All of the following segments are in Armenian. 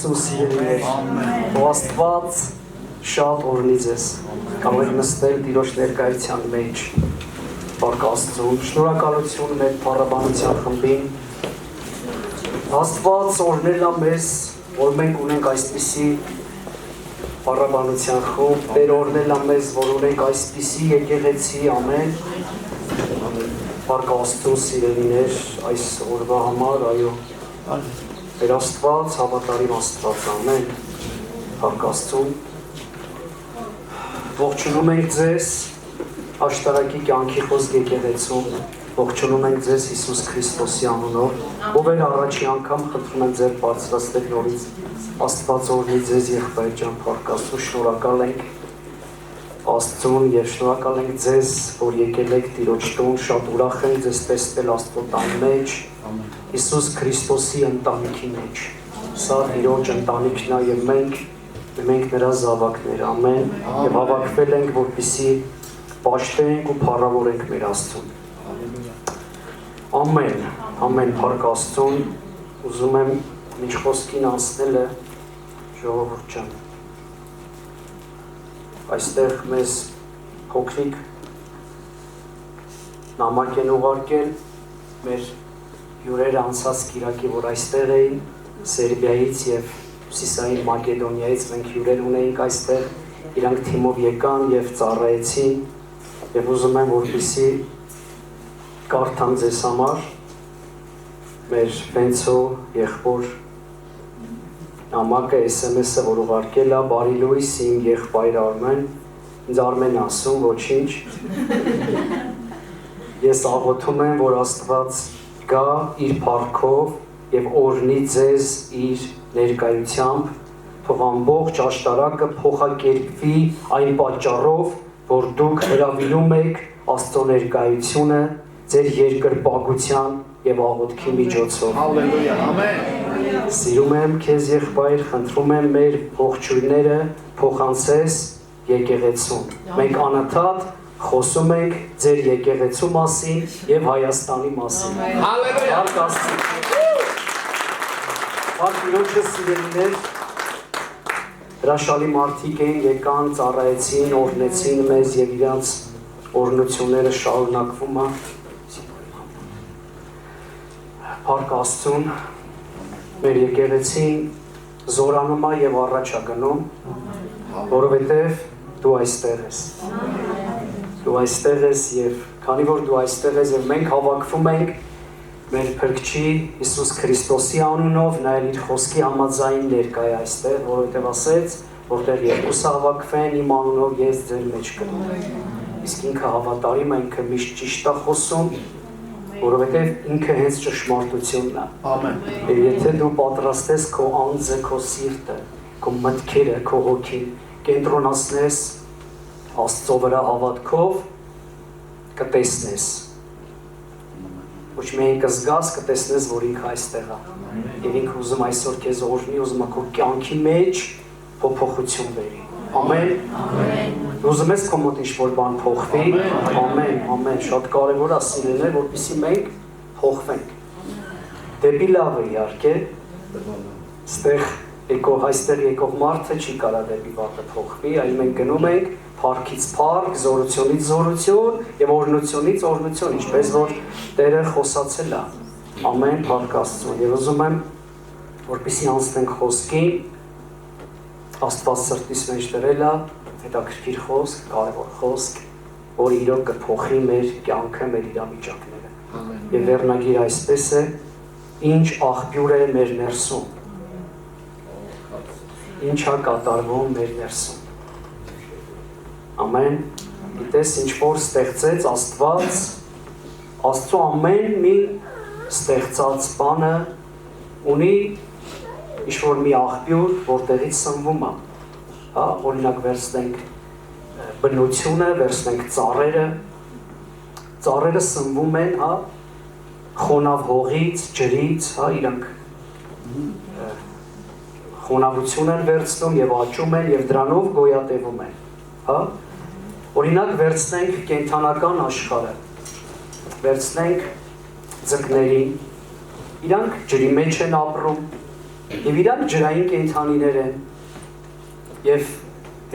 Աստծո սիրելիներ, ով Աստված շատ օրհնի ձեզ, կարող եք նստել Տիրոջ ներկայության մեջ, Փառք Աստծուն, շնորհակալություն մեր փառաբանության խմբին, Աստված օրհնել է մեզ, որ մենք ունենք այսպիսի փառաբանության խումբ, Տեր օրհնել է մեզ, որ ունենք այսպիսի եկեղեցի, ամեն, Փառք Աստծուն սիրելիներ, այս օրվա համար, այո, Տեր Աստված, հավատարիմ Աստված, ամեն, Փառք Աստծուն, ողջունում ենք ձեզ աշտարակի կյանքի խոսք եկեղեցում, ողջունում ենք ձեզ Հիսուս Քրիստոսի անունով, ով էր առաջի անգամ խնդրում ենք ձեր բարձրացնել նորից, Աստված օրհնի ձեզ եղբայր ջան, Փառք Աստծո, շնորհակալ ենք Աստծուն եւ շնորհակալ ենք ձեզ, որ եկել եք Տիրոջ տուն, շատ ուրախ ենք ձեզ տեսնել Աստծո տան մեջ, Հիսուս Քրիստոսի ընտանիքի մեջ, սա Տիրոջ ընտանիքն է եւ մենք նրա զավակներ, ամեն, եւ հավաքվել ենք, որպեսզի պաշտենք ու փառավորենք մեր Աստծուն։ Ամեն, ամեն, Փառք Աստծուն, ուզում եմ ինչ խոսքին անցնելը, ժողովուրդ ջան։ Այստեղ մեզ փոքրիկ նամակ են ուղարկել մեր հյուրեր անցած կիրակի, որ այստեղ էին Սերբիայից եւ Հյուսիսային Մակեդոնիայից մենք հյուրեր ունեինք այստեղ, իրանք թիմով եկան եւ ծառայեցին եւ ուզում եմ որպեսզի կարդամ ձեզ համար մեր Վենցո եղբոր նամակը SMS-ը, որ ուղարկել է, բարի լույս իմ եղբայր Արմեն, ինձ Արմեն ասում, ոչինչ։ Ես աղոթում եմ, որ Աստված գա իր փառքով եւ օրհնի ձեզ իր ներկայությամբ, թող ամբողջ աշտարակը փոխակերպվի այն պատճառով, որ դուք հրավիրում եք Աստծո ներկայությունը ձեր երկրպագության եւ աղոթքի միջոցով։ Հալելույա, ամեն։ Սիրում եմ քեզ եղբայր, խնդրում եմ մեր ողջույնները փոխանցես եկեղեցուն։ Մենք անընդհատ խոսում ենք ձեր եկեղեցու մասին եւ Հայաստանի մասին։ Հալելույա։ Փառք Աստծո։ Փառք Տիրոջը սիրելիներ, հրաշալի մարդիկ են, եկան, ծառայեցին, օրհնեցին մեզ եւ իրանց օրհնությունները շարունակվում է։ Փառք Աստծուն, մեր եկեղեցին զորանում է եւ առաջ է գնում, որովհետեւ դու այստեղ ես։ Դու այստեղ ես եւ քանի որ դու այստեղ ես եւ մենք հավաքվում ենք մեր Փրկչի Հիսուս Քրիստոսի անունով, նա իր խոսքի համաձայն ներկա է այստեղ, որովհետեւ ասեց, որտեղ երկուսը հավաքվեն իմ անունով ես ձեր մեջ կլինեմ։ Իսկ ինքը հավատարիմ է, ինքը միշտ ճիշտ է խոսում, որովհետև ինքը հենց ճշմարտությունն է։ Ամեն։ Եվ եթե դու պատրաստ ես քո անձը, քո սիրտը, քո մտքերը, քո հոգին կենտրոնացնես Աստծո վրա հավատքով, կտեսնես։ Ոչ միայն կզգաս, կտեսնես, որ ինքը այստեղ է։ Եվ ինքը ուզում այսօր քեզ օրհնի, ուզում է քո կյանքի մեջ փոփոխություն բերի։ Ամեն։ Ուզում ես քո մոտ ինչ-որ բան փոխվի, ամեն, ամեն, շատ կարևոր է սիրելիներ, որպեսզի մենք փոխվենք։ Դեպի լավը իհարկե, այստեղ եկող մարդը չի կարա դեպի վատը փոխվի, այլ մենք գնում ենք փառքից փառք, զորությունից զորություն եւ օրհնությունից օրհնություն, ինչպես որ Տերը խոսացել է։ Ամեն, Փառք Աստծուն։ Եվ ուզում եմ, որպեսզի անցնենք խոսքին, Աստված սրտիս մեջ դրել է հետաքրքիր խոսք, կարևոր խոսք, որը իրոք կփոխի մեր կյանքը, մեր իրավիճակները։ Եվ վերնագիրը այսպես է. ինչ աղբյուր է մեր ներսում։ Ինչ է կատարվում մեր ներսում։ Ամեն։ Գիտես, ինչ որ ստեղծեց Աստված, Աստծո ամեն մի ստեղծած բանը ունի ինչ-որ մի աղբյուր, որտեղից սնվում է, օրինակ վերցնենք բնությունը, վերցնենք ծառերը սնվում են, խոնավ հողից, ջրից, իրանք խոնավություն են վերցնում եւ աճում են եւ դրանով գոյատևում են, Օրինակ վերցնենք կենդանական աշխարհը, վերցնենք ձկներին, իրանք ջրի մեջ են ապրում, Եվ իրանք ջրային կենդանիներ են եւ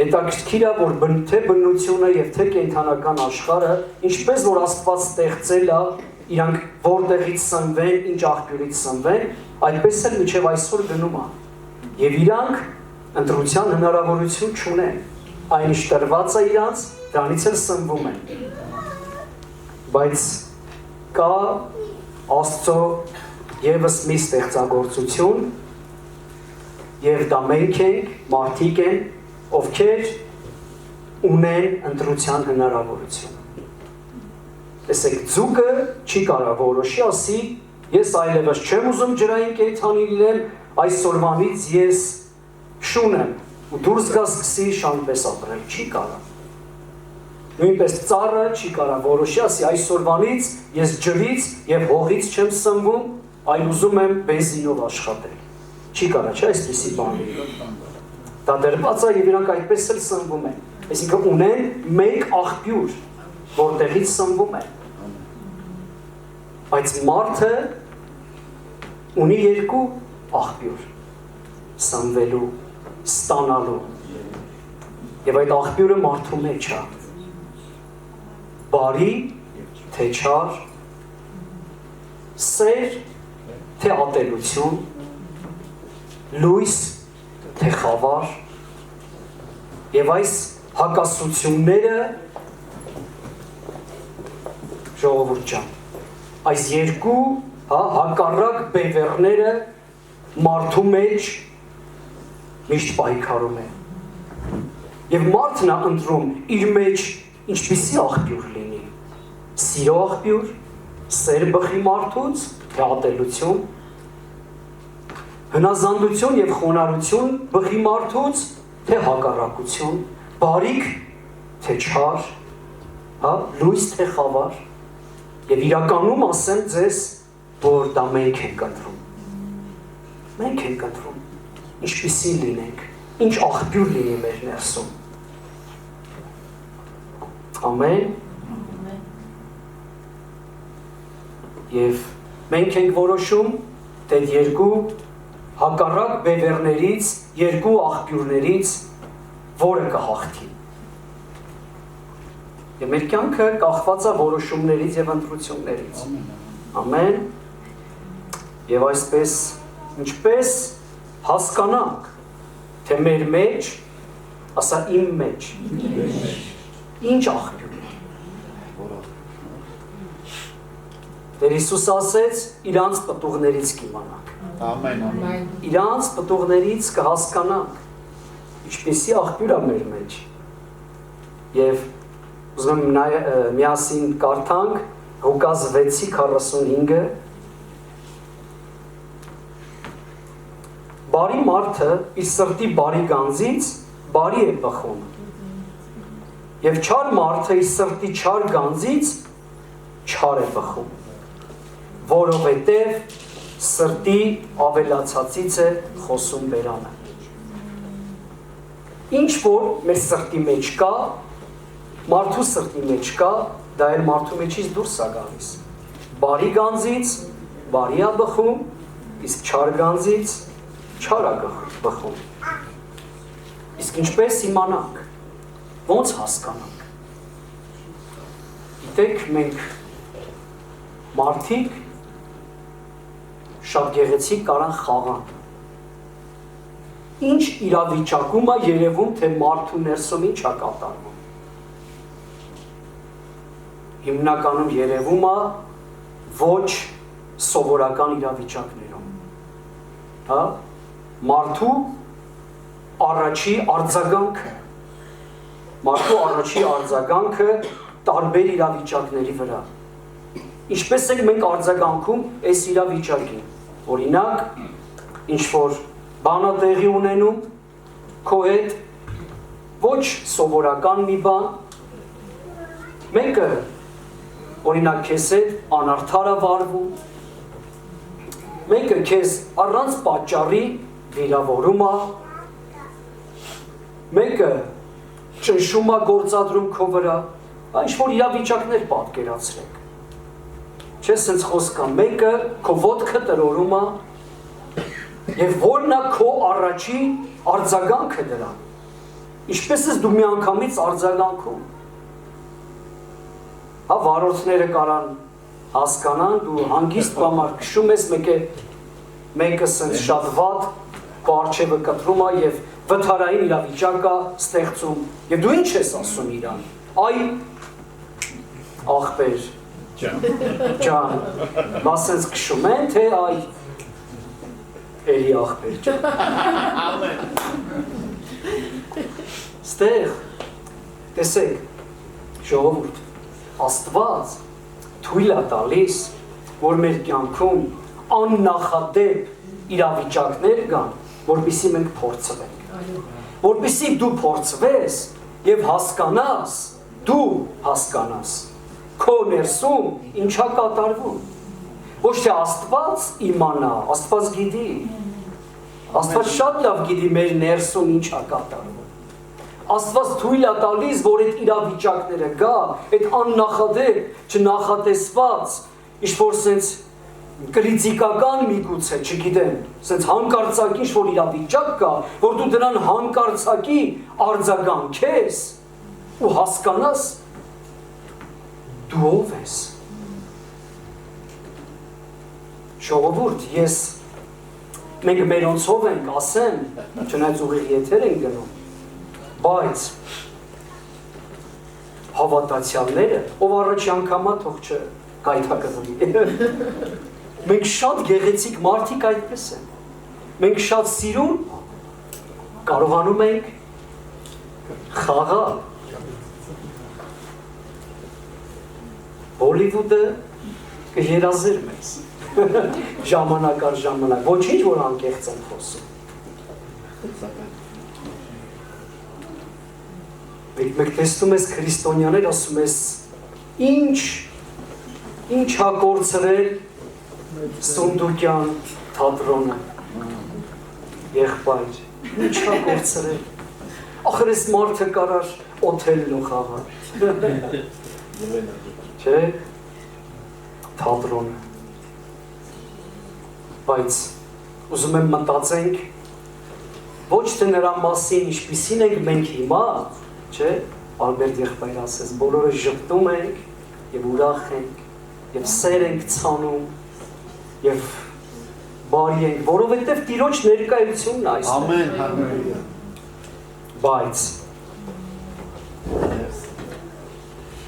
հետաքրքիր է որ թե բնությունը եւ թե կենդանական աշխարհը ինչպես որ Աստված ստեղծել է իրանք որտեղից սնվեն, ինչ աղբյուրից սնվեն, այդպես էլ մինչև այսօր գնում է։ Եվ իրանք ընտրության հնարավորություն չունեն։ Այն ինչ տրված է իրանց, դրանից էլ սնվում են։ Բայց կա Աստծո եւս մի ստեղծագործություն, եւ դա մենք ենք, մարդիկ են, ովքեր ունեն ընտրության հնարավորություն։ Տեսեք, ձուկը չի կարող որոշի, ասի, ես այլևս չեմ ուզում ջրային կենդանի լինել, այսօրվանից ես շուն եմ, ու դուրս գա սկսի շանպես ապրել, չի կարող։ Նույնպես ծառը չի կարող որոշի, ասի, այսօրվանից ես ջրից եւ հողից չեմ սնվում, այլ ուզում եմ բենզինով աշխատել։ Չի կարող, չէ՞, այսպիսի բան։ Դա դրված է եւ իրանք այդպես էլ սնվում են։ Այսինքն ունեն մեկ աղբյուր, որտեղից սնվում են։ Բայց մարդը ունի երկու աղբյուր՝ սնվելու, ստանալու։ Եվ այդ աղբյուրը մարդու մեջ է։ Բարի թե չար, սեր թե ատելություն, լույս թե խավար, եւ այս հակասությունները ժողովուրդ ջան, այս երկու հակառակ բևեռները մարդու մեջ միշտ պայքարում են։ Եվ մարդն է ընտրում իր մեջ ինչպիսի աղբյուր լինի, սիրո աղբյուր, սեր բխի մարդուց, թե ատելություն, հնազանդություն եւ խոնարհություն բխի մարդուց, թե հակառակություն, բարիք թե չար, լույս թե խավար, եւ իրականում ասեմ ձեզ, որ դա մենք ենք ընտրում։ Մենք ենք ընտրում, ինչպիսի լինենք, ինչ աղբյուր լինի մեր ներսում։ Ամեն։ Եվ մենք ենք որոշում, թե երկու հակառակ բևեռներից, երկու աղբյուրներից որը կհաղթի։ Եվ մեր կյանքը կախված է որոշումներից եւ ընտրություններից։ Ամեն։ Եվ այսպես ինչպես հասկանանք, թե մեր մեջ, ասա իմ մեջ, ինչ աղբյուր է։ Տեր Հիսուս ասեց, իրանց պտուղներից կիմանանք։ Ամեն։ Իրանց պտուղներից կհասկանանք, ինչպիսի աղբյուր է մեր մեջ։ Եվ ուզում եմ միասին կարդանք Ղուկաս 6:45-ը։ Բարի մարդը իր սրտի բարի գանձից բարի է բխում։ Եվ չար մարդը իր սրտի չար գանձից չար է բխում։ Որովհետև սրտի ավելացածից է խոսում բերանը։ Ինչ որ մեր սրտի մեջ կա, մարդու սրտի մեջ կա, դա էլ մարդու մեջից դուրս է գալիս։ Բարի գանձից բարի է բխում, իսկ չար գանձից չար է բխում։ Իսկ ինչպես իմանանք, ոնց հասկանանք։ Գիտեք, մենք մարդիկ շատ գեղեցիկ կարան խաղան։ Ինչ իրավիճակում է երևում, թե մարդու ներսում ինչ է կատարվում։ Հիմնականում երևում է ոչ սովորական իրավիճակներում։ Մարդու առաջի արձագանքը տարբեր իրավիճակների վրա։ Ինչպես ենք մենք արձագանքում այս իրավիճակին։ Օրինակ, ինչ որ բան է տեղի ունենում քո հետ, ոչ սովորական մի բան, մեկը օրինակ քեզ հետ անարդար է վարվում, մեկը քեզ առանց պատճառի վիրավորում է, մեկը ճնշում է գործադրում քո վրա, ինչ որ իրավիճակներ պատկերացրեք։ Չէ, սենց խոսք կա, մեկը քո ոտքը տրորում է, Եվ որն է քո առաջին արձագանքը դրան։ Ինչպես ես դու մի անգամից արձագանքում։ Հա վարորդները կարան հասկանան, դու հանգիստ բամար քշում ես, մեկը սենց շատ վատ, քո արջևը կտրում է եւ վթարային իրավիճակ է ստեղծում։ Եվ դու ինչ ես ասում իրան։ Այ ախպեր ջան, բա սենց քշում են, թե այ էլի ախպեր ջան։ Ստեղ, տեսեք, ժողովուրդ, Աստված թույլ է տալիս, որ մեր կյանքում աննախադեպ իրավիճակներ կան, որպեսզի մենք փորձվենք։ Որպեսզի դու փորձվես եւ հասկանաս, դու հասկանաս, քո ներսում ինչա կատարվում։ Ոչ թե Աստված իմանա, Աստված գիտի։ Աստված շատ լավ գիտի մեր ներսում ինչա կատարվում։ Աստված թույլ է տալիս, որ այդ իրավիճակները գա, այդ աննախադեպ, չնախատեսված, ինչ-որ սենց կրիտիկական միգուցե, չգիտեմ, սենց հանկարծակի ինչ-որ իրավիճակ կա, որ դու դրան հանկարծակի արձագանքես ու հասկանաս, դու ով ես։ Ժողովուրդ, մենք մերոնցով ենք, ասեմ, չնայած ուղիղ եթեր ենք գնում, բայց հավատացյալները, ով առաջի անգամա թող չկայթակղվի, մենք շատ գեղեցիկ մարդիկ այդպես են, մենք շատ սիրուն կարողանում ենք խաղալ, Հոլիվուդը կերազեր մեզ, ժամանակ առ ժամանակ, ոչինչ որ անկեղծ են խոսում, Մենք տեսնում ես քրիստոնյաներ, ասում ես, ինչ հա կորցրել Սունդուկյան թատրոնը, եղբայր, ինչ հա կորցրել, ախր ես մարդը կարար օթելլո խաղար, չէ, թատրոնը, բայց ուզում եմ մտածենք, ոչ թե նրա մասին ինչպիսին ենք մենք հիմա, Չէ, Ալբերտ եղբայր ասես, բոլորը ժպտում ենք և ուրախ ենք, և սեր ենք ցանում, և բարի ենք, որովհետև Տիրոջ ներկայությունն այստեղ։ Ամեն, համեն։ Բայց,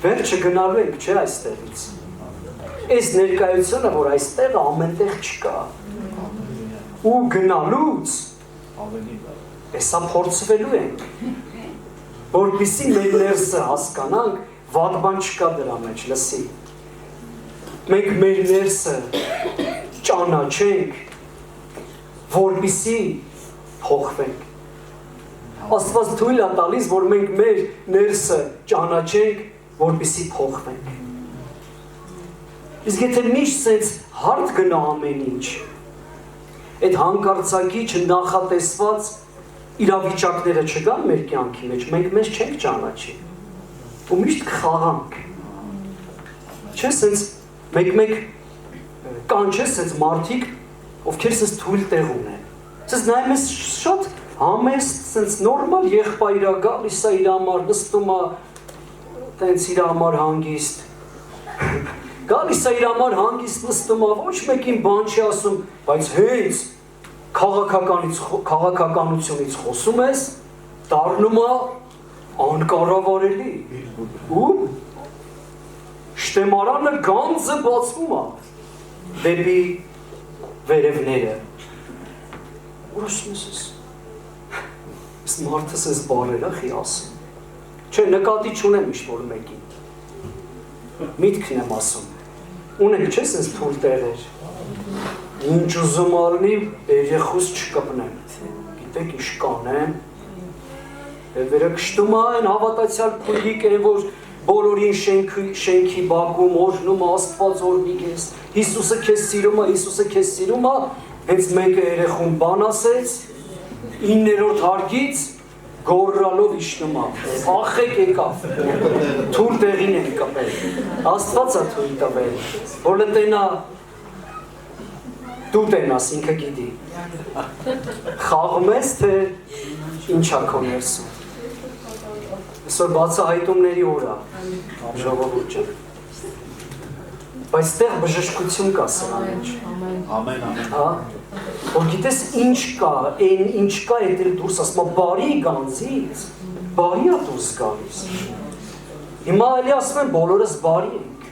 վերջը գնալու ենք, չէ այստեղից։ Այս ներկայությունը, որ այստեղ ամենտեղ չկա, ու գնալուց, էսա փորձվելու ենք, որպեսզի մեր ներսը հասկանանք, վատ բան չկա դրա մեջ, լսի։ Մենք մեր ներսը ճանաչենք, որպեսզի փոխվենք։ Աստված թույլ է տալիս, որ մենք մեր ներսը ճանաչենք, որպեսզի փոխվենք։ Իսկ եթե միշտ սենց հարթ գնա ամեն ինչ, այդ հանկարծակի չնախատեսված իրավիճակները չգան մեր կյանքի մեջ, մենք մեզ չենք ճանաչի ու միշտ կխաղանք չէ սենց մեկ կան չէ սենց մարդիկ ովքեր սենց թույլ տեղ ունեն սենց նայում ես շատ համեստ սենց նորմալ եղբայր է գալիս է իր համար նստում է տենց իր համար հանգիստ գալիս է իր համար հանգիստ նստում է ոչ մեկին բան չի ասում բայց հենց քաղաքականությունից խոսում ես, դառնում է անկառավարելի ու շտեմարանը գանձը բացվում է դեպի վերևները որ ասում ես մարդս ես բարեր ախի ասում չէ նկատի չունեմ ինչ-որ մեկին միտքն եմ ասում ունենք չես ես թույլ տեղեր Ինչ ուզում արնի, երեխուս չկպնեմ, գիտեք ինչ կանեմ, վերը կշտում են հավատացյալ փույլիկ են, որ բոլորին շենքի բակում օրհնում աստված օրհնի քեզ, Հիսուսը քեզ սիրում է, հենց մեկը երեխուն բան ասեց, 9-րդ հարկից գոռալով իջնում է, ախեք եկավ, թույլ տեղին են կպել, Աստված է թույլ տվել, որ լտենա Դու տենաս, ինքը գիտի։ Խաղում ես, թե ինչ ա քո ներսում։ Այսօր բացահայտումների օր ա, ժողովուրդ ջան։ Բայց տեղ բժշկություն կա սրա մեջ։ Ամեն, ամեն։ Հա, որ գիտես ինչ կա, այն ինչ կա, այդ էլ դուրս ասում, բարի գանձից, բարի ա դուրս գալիս։ Հիմա էլի ասում են բոլորս բարի ենք։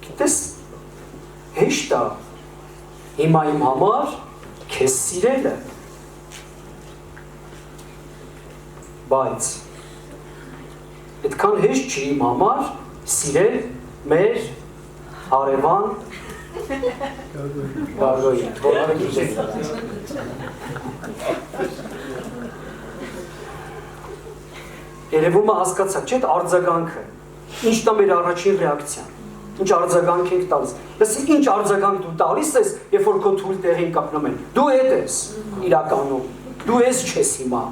Գիտես, հեշտ ա, հիմա իմ համար քեզ սիրելը, բայց այդքան հեշտ չի իմ համար սիրել մեր հարևան Գարգոյին, որը գիտեք։ Երևում է հասկացաք, չէ՞, արձագանքը, ինչն է մեր առաջին ռեակցիան, ինչ արձագանք ենք տալիս։ Լսի, ինչ արձագանք դու տալիս ես, երբ որ քո թույլ տեղին կապնում են։ Դու էդ ես իրականում, դու ես չես հիմա։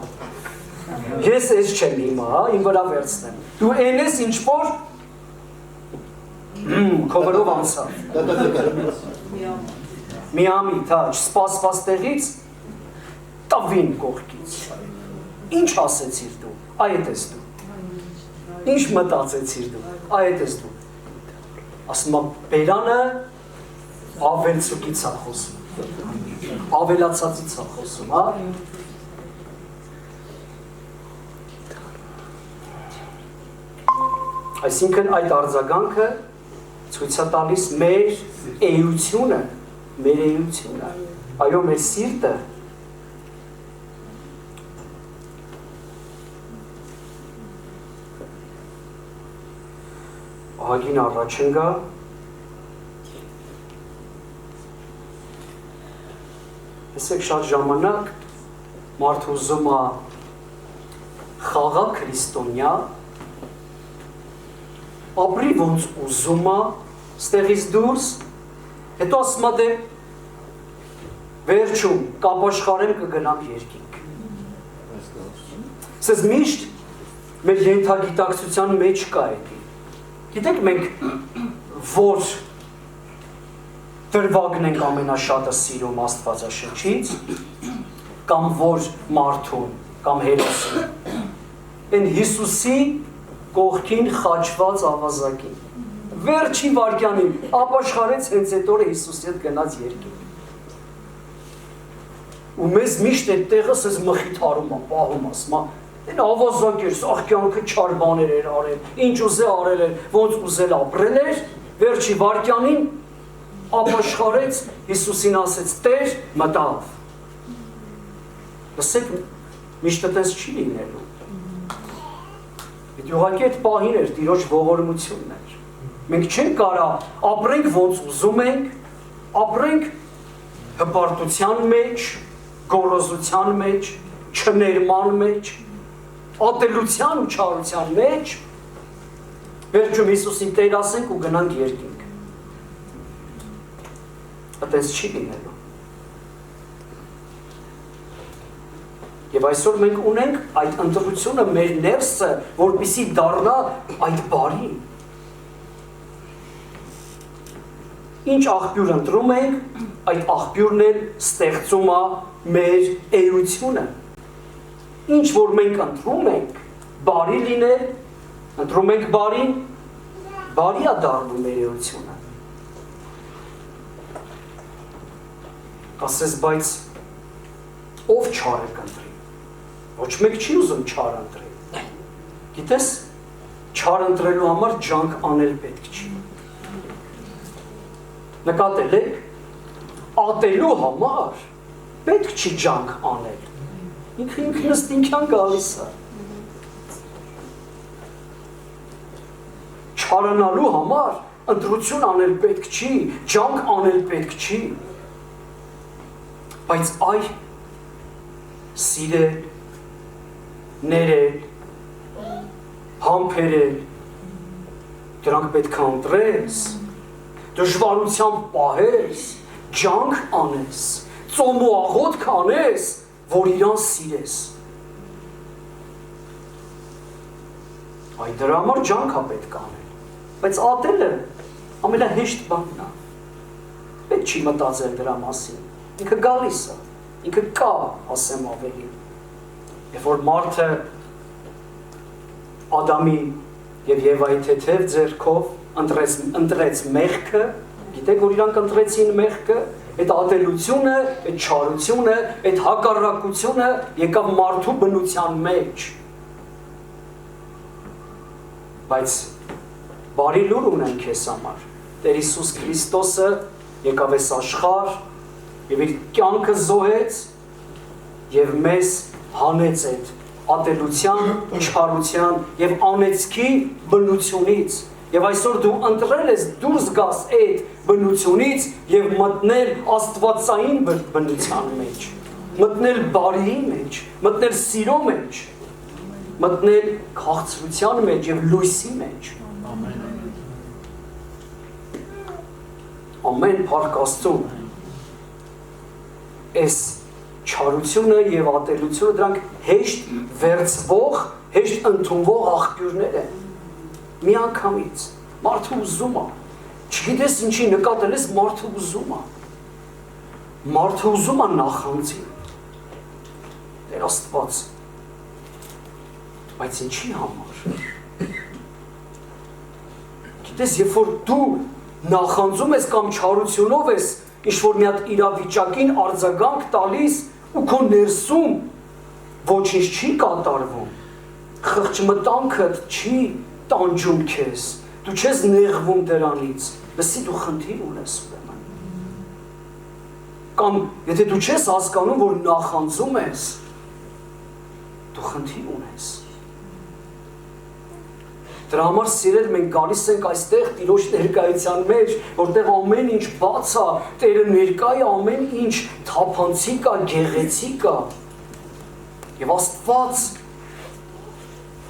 Ես ես չեմ հիմա, իմ վրա վերցնեմ։ Դու այն ես ինչ որ քո վրով անցավ։ Միամիտ, հա, չսպասված տեղից տավին կողքից։ Ինչ ասեցիր դու, այդ ես դու։ Ինչ մտածեցիր դու, այդ ես դու։ Ասում եմ, բերանը ավելցուկից ա խոսում, ավելացածից ա խոսում, հա։ Այսինքն այդ արձագանքը ցույց է տալիս մեր էությունը, այո, մեր սիրտը։ Ահագին առաջ ընկա, տեսեք շատ ժամանակ մարդ ուզում է խաղա քրիստոնյա, ապրի ոնց ուզում է, ստեղից դուրս, հետո ասում է դե վերջում կապաշխարեմ կգնամ երկինք։ Սես միշտ մեր ենթագիտակցության մեջ կա էդի։ Գիտեք մենք որ դրվագն ենք ամենաշատը սիրում Աստվածաշնչից, կամ որ մարդուն, կամ հերոսին, են Հիսուսի կողքին խաչված ավազակին, վերջի վարկյանին ապաշխարեց հենց այդ օրը Հիսուսի հետ գնաց երկինք։ Ու մեզ միշտ այդ տեղը սեզ մխիթարում է, պահում ասում է, այն ավազակ էր, սաղ կյանքը չար բաներ էր արել, ինչ ուզե արել էր, ոնց ուզել ապրել էր, վերջի վարկյանին ապաշխարեց, Հիսուսին ասեց, Տեր, մտավ։ Լսեք, միշտ այդպես չի լինելու։ Ուղղակի այդ պահին էր, Տիրոջ ողորմությունն էր։ Մենք չենք կարա ապրենք ոնց ուզում ենք, ապրենք հպարտության մեջ, գոռոզության մեջ, չներման մեջ, ատելության ու չարության մեջ, վերջում Հիսուսին Տեր ասենք ու գնանք երկինք։ Այդպես չի լինելու։ Եվ այսօր մենք ունենք այդ ընտրությունը մեր ներսը, որպեսզի դառնա այդ բարին։ Ինչ աղբյուր ընտրում ենք, այդ աղբյուրն էլ ստեղծում է մեր էությունը։ Ինչ որ մենք ընտրում ենք, բարի լինել, ընտրում ենք բարին, բարի է դառնում մեր էությունը։ Ասես, բայց ով չար է կընտրի։ Ոչ մեկ չի ուզում չար ընտրել։ Գիտես, չար ընտրելու համար ջանք անել պետք չի։ Նկատել եք, ատելու համար պետք չի ջանք անել։ Ինքը ինքնըստինքյան գալիս է։ Չարանալու համար ընտրություն անել պետք չի, ջանք անել պետք չի։ Բայց այ սիրել, ներել, համբերել, դրանք պետք է ընտրես, դժվարությամբ պահես, ջանք անես, ծոմ ու աղոթք անես, որ իրան սիրես։ Այդ դրա համար ջանք է պետք անել, բայց ատելը ամենահեշտ բանն է։ պետք չի մտածել դրա մասին։ Ինքը գալիս է, ինքը կա, ասեմ ավելի։ Երբ որ մարդը Ադամի եւ Եվայի թեթև ձեռքով ընտրեց մեղքը, գիտեք որ իրանք ընտրեցին մեղքը, այդ ատելությունը, այդ չարությունը, այդ հակառակությունը եկավ մարդու բնության մեջ։ Բայց բարի լուր ունեն քեզ համար։ Տեր Հիսուս Քրիստոսը եկավ այս աշխարհ եւ իր կյանքը զոհեց եւ մեզ հանեց այդ ատելության, չարության եւ անեծքի բնությունից։ Եվ այսօր դու ընտրել ես դուրս գաս այդ բնությունից եւ մտնել աստվածային բնության մեջ, մտնել բարիի մեջ, մտնել սիրո մեջ, մտնել քաղցրության մեջ եւ լույսի մեջ։ Ամեն փառք Աստծուն։ Այս չարությունը եւ ատելությունը դրանք հեշտ վերցվող, հեշտ ընդունվող աղբյուրներ են։ Միանգամից մարդը ուզում է, չգիտես ինչի նկատել ես, մարդը ուզում է, մարդը ուզում է նախանձի, Տեր Աստված, բայց ինչի համար, գիտես երբ որ դու նախանձում ես կամ չարությունով ես, ինչ-որ մի հատ իրավիճակին արձագանք տալիս ու քո ներսում ոչինչ չի կատարվում, խղճմտանքդ չի տանջում քեզ, դու չես նեղվում դրանից, լսի դու խնդիր ունես ուրեմն։ Կամ եթե դու չես հասկանում, որ նախանձում ես, դու խնդիր ունես։ Դրա համար սիրել մենք գալիս ենք այստեղ Տիրոջ ներկայության մեջ, որտեղ ամեն ինչ բաց է, Տերը ներկա է, ամեն ինչ թափանցիկ է, գեղեցիկ է։ Եվ Աստված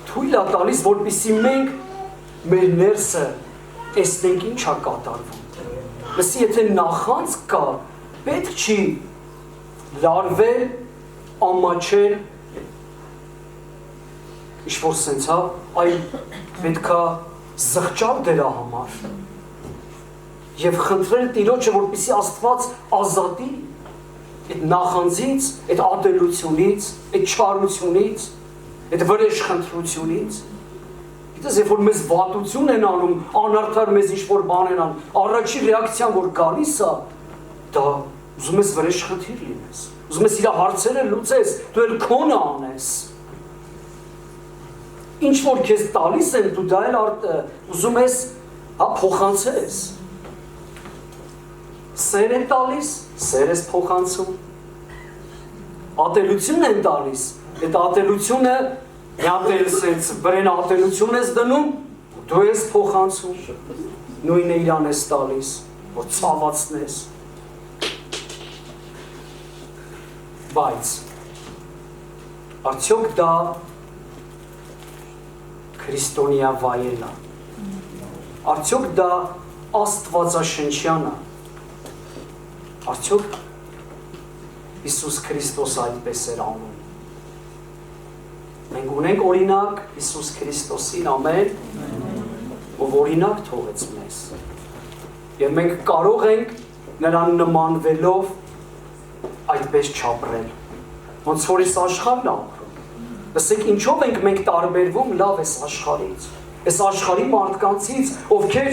թույլ է տալիս, որպեսզի մենք մեր ներսը տեսնենք ինչ է կատարվում։ Լսի, եթե նախանձ կա, պետք չի լարվել, ամաչել, ինչ-որ սենց հա, այլ պետք է զղջալ դրա համար և խնդրել Տիրոջը, որպեսզի Աստված ազատի այդ նախանձից, այդ ատելությունից, այդ չարությունից, այդ վրեժ խնդրությունից։ Գիտես, երբ որ մեզ վատություն են անում, անարդար մեզ ինչ-որ բան են անում, առաջի ռեակցիան, որ գալիս է, դա ուզում ես վրեժ խնդիր լինես, ուզում ես իր հարցերը լուծես, դու էլ քոնը անես։ Ինչ որ քեզ տալիս են, դու դա էլ ուզում ես փոխանցես։ Սեր են տալիս, սեր ես փոխանցում։ Ատելություն են տալիս, այդ ատելությունը նյատել սենց վրեն ատելություն ես դնում, դու ես փոխանցում, նույնը իրան ես տալիս, որ ցավացնես։ Բայց արդյոք դա քրիստոնյա վայելն է, արդյոք դա աստվածաշնչյան է, արդյոք Հիսուս Քրիստոս այդպես էր անում։ Մենք ունենք օրինակ Հիսուս Քրիստոսին, ամեն, ով օրինակ թողեց մեզ։ Եվ մենք կարող ենք նրան նմանվելով այդպես չապրել, ոնց որ այս աշխարհն ապրում։ Լսեք, ինչով ենք մենք տարբերվում լավ այս աշխարհից, այս աշխարհի մարդկանցից, ովքեր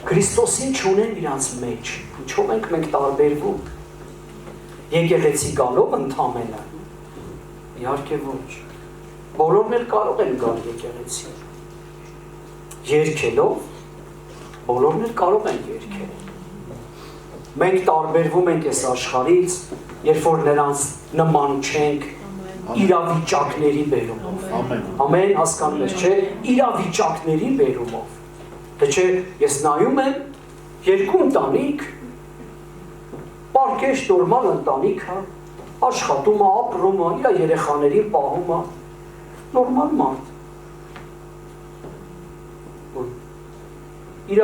Քրիստոսին չունեն իրանց մեջ, ինչով ենք մենք տարբերվում։ Եկեղեցի գալով ընդամենը, իհարկե ոչ, բոլորն էլ կարող են գալ եկեղեցի, երգելով, բոլորն էլ կարող են երգել։ Մենք տարբերվում ենք այս աշխարհից, երբ որ նրանց նման չենք իրավիճակների բերումով։ Ամեն, հասկանում ես, չէ, իրավիճակների բերումով։ Թե չէ, ես նայում եմ երկու ընտանիք, պարկեշտ նորմալ ընտանիք է, աշխատում է, ապրում է, իր երեխաներին պահում է, նորմալ մարդ։ Իր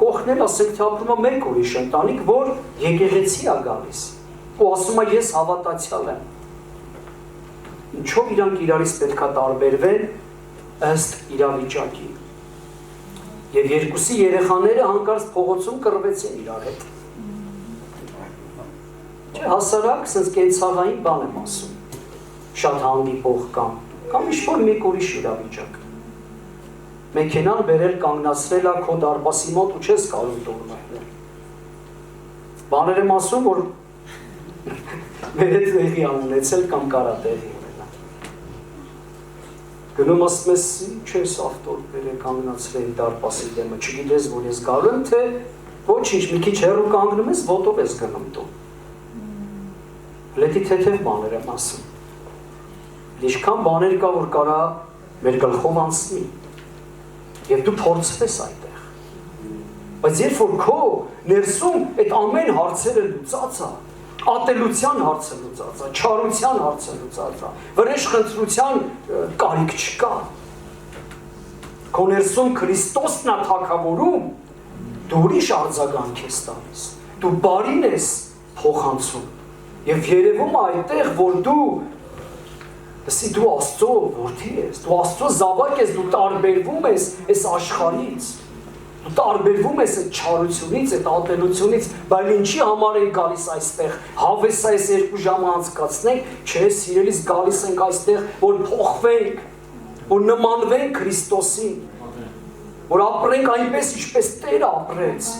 կողքնել ասենք թե ապրում է մեկ ուրիշ ընտանիք, որ եկեղեցի է գալիս ու ասում է ես հավատացյալ եմ։ Ինչով իրանք իրարից պետք է տարբերվեն ըստ իրավիճակի։ Եվ երկուսի երեխաները հանկարծ փողոցում կռվեցին իրար հետ։ Հասարակ սենց կենցաղային բան եմ ասում, շատ հանդիպող կամ ինչ-որ մեկ ուրիշ իրավիճակ։ Մեքենան բերել կանգնացրել է քո դարպասի մոտ ու չես կարող տուն մտնել։ Բաներ եմ ասում, որ մեր հետ տեղի անունեցել կամ կարա տեղի ունենա։ Գնում ասում ես, ինչ ես ավտոր բերել կանգնացրել դարպասի դեմը, չգիտես, որ ես գալու եմ, թե ոչինչ, մի քիչ հեռու կանգնում ես, ոտով ես գնում տուն։ Լետի թեթև բաներ եմ ասում։ Ինչքան բաներ կա, որ կարա մեր գլխով անցնի և դու փորձվես այդտեղ։ Բայց երբ որ քո ներսում այդ ամեն հարցերը լուծած է, ատելության հարցը լուծած է, չարության հարցը լուծած է, վրեժ խնդրության կարիք չկա։ Քո ներսում Քրիստոսն է թագավորում, դու ուրիշ արձագանք ես տալիս, դու բարին ես փոխանցում և երևում է այդտեղ, որ դու Աստծո որդի ես, դու Աստծո զավակ ես, դու տարբերվում ես այս աշխարհից, դու տարբերվում ես այդ չարությունից, այդ ատելությունից, բայց ինչի համար ենք գալիս այստեղ, հավես այս 2 ժամը անցկացնենք, չէ, սիրելիս գալիս ենք այստեղ, որ փոխվենք, որ նմանվենք Քրիստոսին, որ ապրենք այնպես, ինչպես Տերը ապրեց,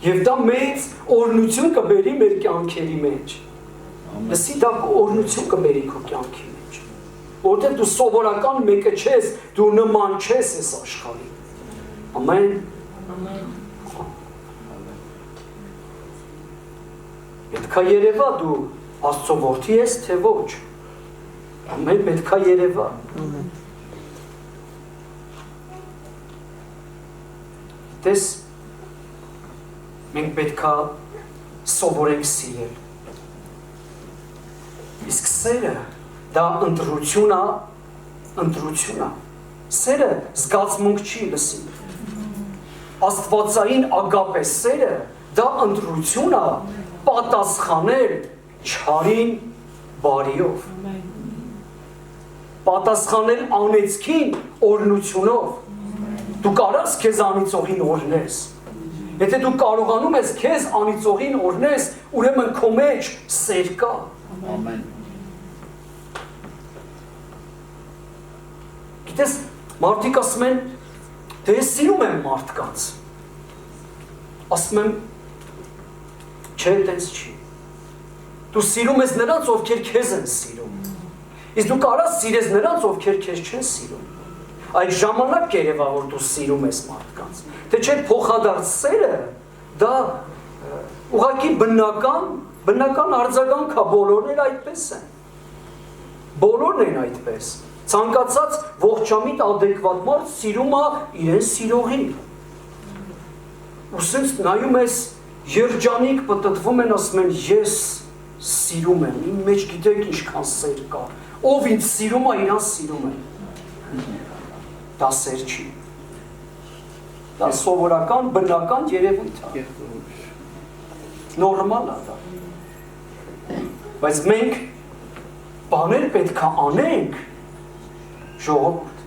և դա մեծ օրհնություն կբերի մեր կյանքերի մեջ։ Լսի դա օրհնություն կբերի քո կյանքի մեջ, որտեղ դու սովորական մեկը չես, դու նման չես այս աշխարհի։ Ամեն։ Պետք է երևա դու Աստծո որդի ես, թե ոչ։ Ամեն պետք է երևա։ Տես, մենք պետք է սովորենք սիրել։ Իսկ սերը դա ընտրություն է, սերը զգացմունք չի լսի, աստվածային ագապե սերը դա ընտրություն է պատասխանել չարին բարիով, պատասխանել անեծքին օրհնությունով, դու կարաս քեզ անիծողին օրհնես, եթե դու կարողանում ես քեզ անիծողին օրհնես, ուրեմն քո մեջ սեր կա։ Ամեն։ Գիտես, մարդիկ ասում են, թե ես սիրում եմ մարդկանց։ Ասում եմ, չէ, տենց չի։ Դու սիրում ես նրանց, ովքեր քեզ են սիրում։ Իսկ դու կարաս սիրես նրանց, ովքեր քեզ չեն սիրում։ Այդ ժամանակ կերևա, որ դու սիրում ես մարդկանց։ Թե չէ փոխադարձ սերը, դա ուղղակի բնական արձագանք է, բոլորն են այդպես են։ Բոլորն են այդպես։ Ցանկացած ողջամիտ ադեկվատ մարդ սիրում է իրեն սիրողին։ Ու սենց նայում ես երջանիկ պտտվում են, ասում են ես սիրում եմ, իմ մեջ գիտեք ինչքան սեր կա։ Ով ինձ սիրում է, իրան սիրում է։ Դա սեր չի։ Դա սովորական, բնական երևույթ է։ Նորմալ է դա։ Բայց մենք բաներ պետք է անենք, ժողովուրդ,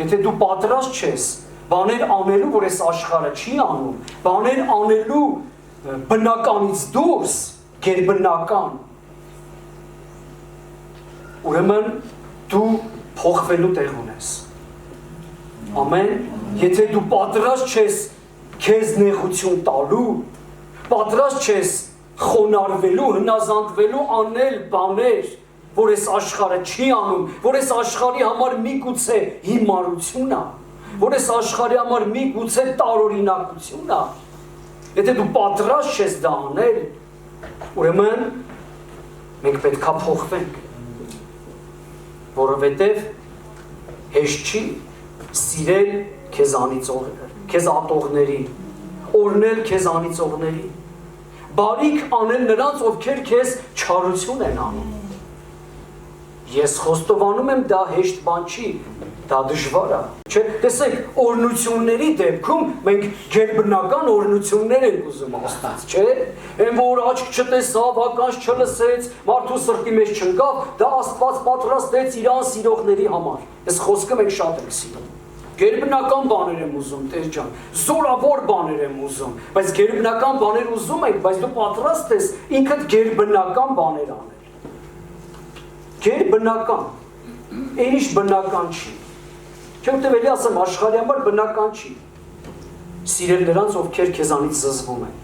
եթե դու պատրաստ չես բաներ անելու, որ այս աշխարհը չի անում, բաներ անելու բնականից դուրս, գերբնական, ուրեմն դու փոխվելու տեղ ունես։ Ամեն, եթե դու պատրաստ չես քեզ նեղություն տալու, պատրաստ չես խոնարհվելու, հնազանդվելու անել բաներ, որ այս աշխարհը չի անում, որ այս աշխարհի համար միգուցե հիմարություն է, որ այս աշխարհի համար միգուցե տարօրինակություն է, եթե դու պատրաստ չես դա անել, ուրեմն մենք պետք է փոխվենք, որովհետև հեշտ չի սիրել քեզ ատողներին, օրհնել քեզ անիծողներին, բարիք անել նրանց, ովքեր քեզ չարություն են անում։ Ես խոստովանում եմ, դա հեշտ բան չի, դա դժվար է։ Չէ, տեսեք, օրհնությունների դեպքում մենք գերբնական օրհնություններ ենք ուզում Աստծուց, չէ՞։ Այն որ աչք չտեսավ, հականջ չլսեց, մարդու սրտի մեջ չընկավ, դա Աստված պատրաստեց իր սիրողների համար։ Այս խոսքը մենք շատ ենք սիրում։ Գերբնական բաներ եմ ուզում, Տեր ջան, զորավոր բաներ եմ ուզում, բայց գերբնական բաներ ուզում եք, բայց դու պատրաստ ես ինքդ գերբնական բաներ անել։ Գերբնական, այն ինչ բնական չի։ Չէ՞ որ էլի ասեմ, աշխարհի համար բնական չի։ Սիրել նրանց, ովքեր քեզանից զզվում են։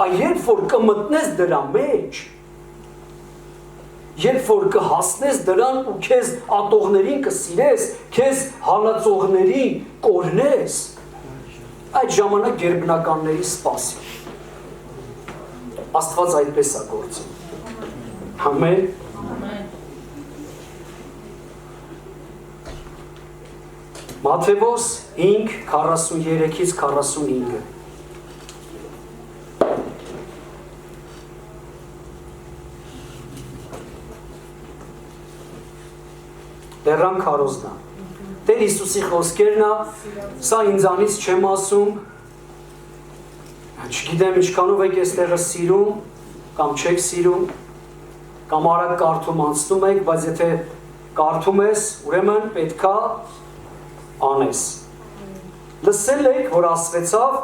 Այ երբ որ կմտնես դրա մեջ, երբ որ կհասնես դրան ու քեզ ատողներին կսիրես, քեզ հալածողներին կօրհնես, այդ ժամանակ գերբնականների սպասի։ Աստված այդպես է գործում։ Ամեն։ Մատթեոս 5:43-ից 45։ Դեռան քարոզնա։ Տեր Հիսուսի խոսքերն է, սա ինձանից չեմ ասում, չգիտեմ ինչքանով եք այստեղը սիրում, կամ չեք սիրում, կամ արագ կարդում անցնում եք, բայց եթե կարդում ես, ուրեմն պետքա անես։ Լսել եք, որ ասվեցավ,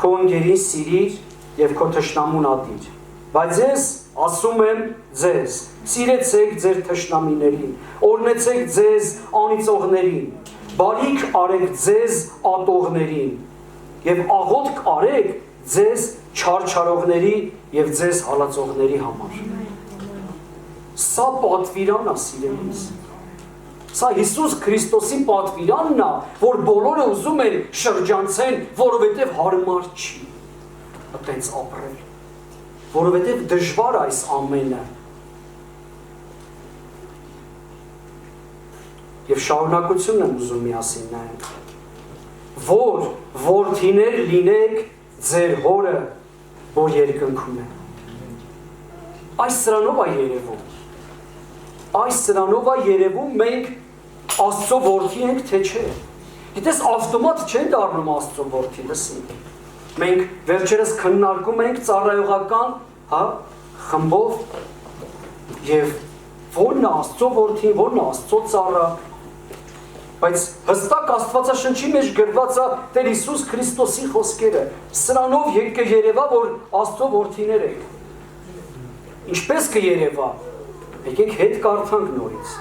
քո ընկերին սիրիր և քո թշնամուն ատիր, բայց ես ասում եմ ձեզ, սիրեցեք ձեր թշնամիներին, օրհնեցեք ձեզ անիծողներին, բարիք արեք ձեզ ատողներին, և աղոթք արեք ձեզ չարչարողների և ձեզ հալածողների համար։ Սա պատվիրան է, սիրելիս։ Սա Հիսուս Քրիստոսի պատվիրանն է, որ բոլորը ուզում են շրջանցեն, որովհետև հարմար չի այդպես ապրել, որովհետև դժվար այս ամենը։ Եվ շարունակությունն եմ ուզում միասին նայենք, որ որդիներ լինեք ձեր հորը, որ երկնքում է։ Այս սրանով է երևում։ Այս սրանով է երևում մենք Աստծո որդի ենք, թե չէ։ Գիտես, ավտոմատ չեն դառնում Աստծո որդի, լսի։ Մենք վերջերս քննարկում ենք ծառայողական, խմբով եւ որն է Աստծո որդին, որն է Աստծո ծառա։ Բայց հստակ Աստվածաշնչի մեջ գրված է Տեր Հիսուս Քրիստոսի խոսքերը։ Սրանով կերևա, որ Աստծո որդիներ եք։ Ինչպես կերևա։ Եկեք հետ կարդանք նորից։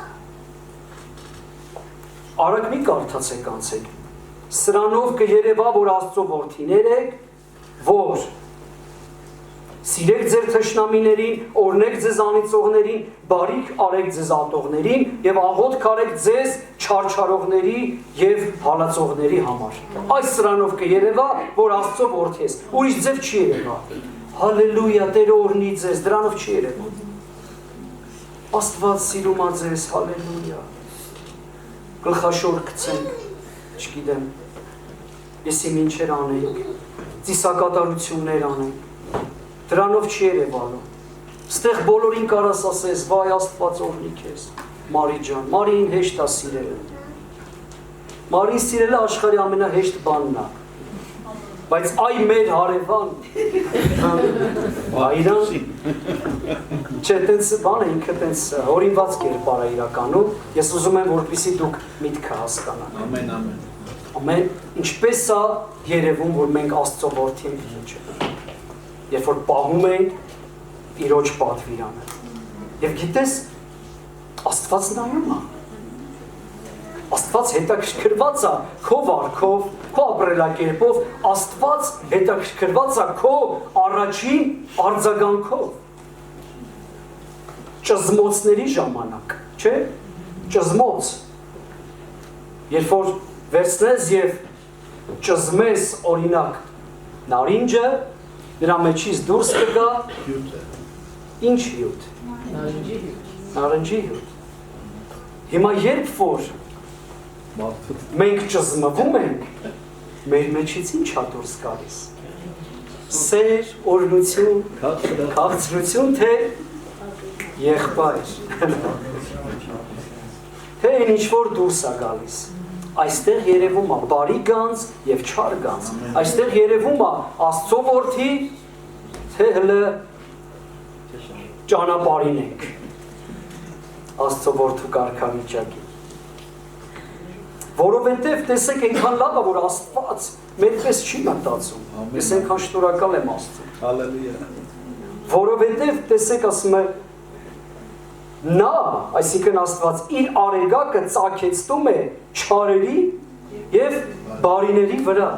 Արագ մի կարդացեք անցեք։ Սրանով կերևա, որ Աստծո որդիներ եք, որ սիրեք ձեր թշնամիներին, օրհնեք ձեզ անիծողներին, բարիք արեք ձեզ ատողներին և աղոթք արեք ձեզ չարչարողների և հալածողների համար։ Այս սրանով կերևա, որ Աստծո որդի ես։ Ուրիշ ձև չի երևա։ Հալելույա, Տերը օրհնի ձեզ, դրանով չի երևա։ Աստված սիրում է ձեզ, հալելույա։ Գլխաշոր գցենք, չգիտեմ, եսի մինչեր անենք, ծիսակատարություններ անենք, դրանով չի երևալու։ Ստեղ բոլորին կարաս ասես, վայ Աստված օրհնի քեզ, Մարի ջան, Մարին հեշտ է սիրելը։ Մարին սիրելը աշխարհի ամենահեշտ բանն է։ Բայց այ մեր հարևան, այրան, չէ, տենց բանը ինքը տենց հորինված կերպար է իրականում, ես ուզում եմ, որպեսզի դուք միտքը հասկանաք։ Ամեն, ամեն։ Ամեն, ինչպես է երևում, որ մենք Աստծո որդի ենք, չէ։ Երբ որ պահում ենք Իրոջ պատվիրանը։ Եվ գիտես, Աստված նայում է։ Աստված հետաքրքրված է քո վարքով, քո ապրելակերպով, Աստված հետաքրքրված է քո առաջին արձագանքով։ Ճզմոցների ժամանակ, չէ՞։ Ճզմոց։ Երբ որ վերցնես եւ ճզմես օրինակ նարինջը, նրա մեջից դուրս կգա ինչ հյութ։ Նարնջի հյութ։ Հիմա երբ որ մենք ճզմվում ենք, մեր մեջից ինչ է դուրս գալիս։ Սեր, օրհնություն, քաղցրություն, թե եղբայր։ Թե ինչ որ դուրս է գալիս։ Այստեղ երևում է բարի գանձ եւ չար գանձ։ Այստեղ երևում է Աստծո որդի, թե հələ ճանապարհին ենք։ Աստծո որդու կարգավիճակի։ Որովհետև տեսեք այնքան լավ է, որ Աստված մեդպես չի մտածում։ Ես այնքան շնորհակալ եմ Աստծուն։ Հալելույա։ Որովհետև տեսեք ասում է նա, այսինքն Աստված իր արեգակը ծագեցնում է չարերի եւ բարիների վրա։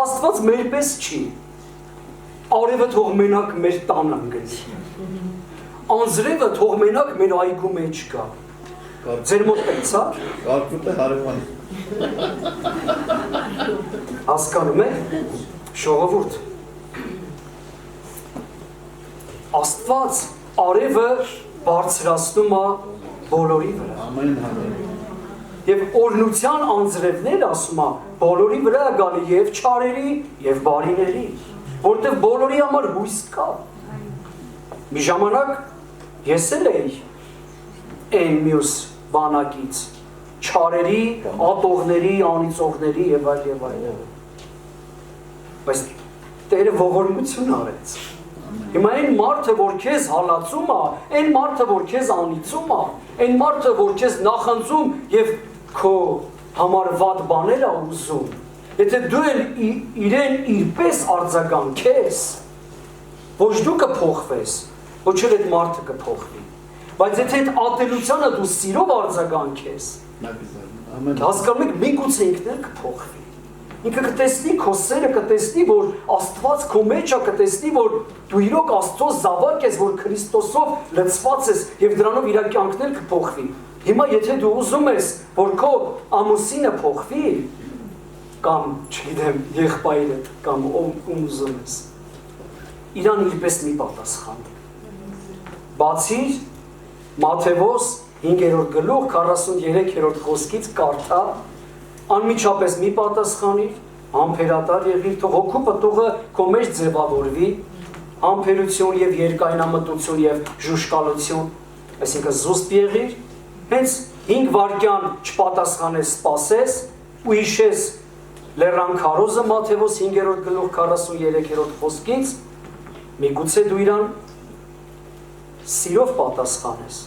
Աստված մերպես չի։ Արևը թող մենակ մեր տանը գնի։ Անձրևը թող մենակ մեր այգու մեջ գա։ Ձեր մոտ տեցա։ Կարգուտը հարևան։ Հասկանում եք, ժողովուրդ։ Աստված արևը բարձրացնում է բոլորի վրա։ Ամեն ամեն։ Եվ օրնության անձրևներ ասում է բոլորի վրա է գալի եւ չարերի եւ բարիների, որտեղ բոլորի համար հույս կա։ Մի ժամանակ ես էլ էի այն մյուս բանակից, չարերի, ատողների, անիծողների եւ այլ։ Բայց Տերը ողորմություն արեց։ Հիմա այն մարդը, որ քեզ հալածում է, այն մարդը, որ քեզ անիծում է, այն մարդը, որ քեզ նախանձում եւ քո համար վատ բաներ է ուզում, եթե դու էլ իրեն իրպես արձագանքես, ոչ դու կփոխվես, ոչ էլ այդ մարդը կփոխվի, բայց եթե այդ ատելությանը դու սիրով արձագանքես, հասկանում եք, միգուցե ինքն էլ կփոխվի, ինքը կտեսնի քո սերը, կտեսնի, որ Աստված քո մեջ է, կտեսնի, որ դու իրոք Աստծո զավակ ես, որ Քրիստոսով լցված ես եւ դրանով իր կյանքն էլ կփոխվի։ Հիմա եթե դու ուզում ես, որ քո ամուսինը փոխվի, կամ, չգիտեմ, եղբայրդ, կամ ում ուզում ես, իրան իրպես մի պատասխան։ Բացիր Մատթեոս 5-րդ գլուխ 43-րդ խոսքից կարդա, անմիջապես մի պատասխանիր, համբերատար եղիր, թող հոգու պտուղը քո մեջ ձևավորվի, համբերություն եւ երկայնամտություն եւ ժուշկալություն, այսինքն զուսպ եղիր, հենց 5 վայրկյան չպատասխանես, սպասես ու հիշես Լեռան քարոզը Մատթեոս 5-րդ գլուխ 43-րդ խոսքից, միգուցե դու իրան սիրով պատասխանես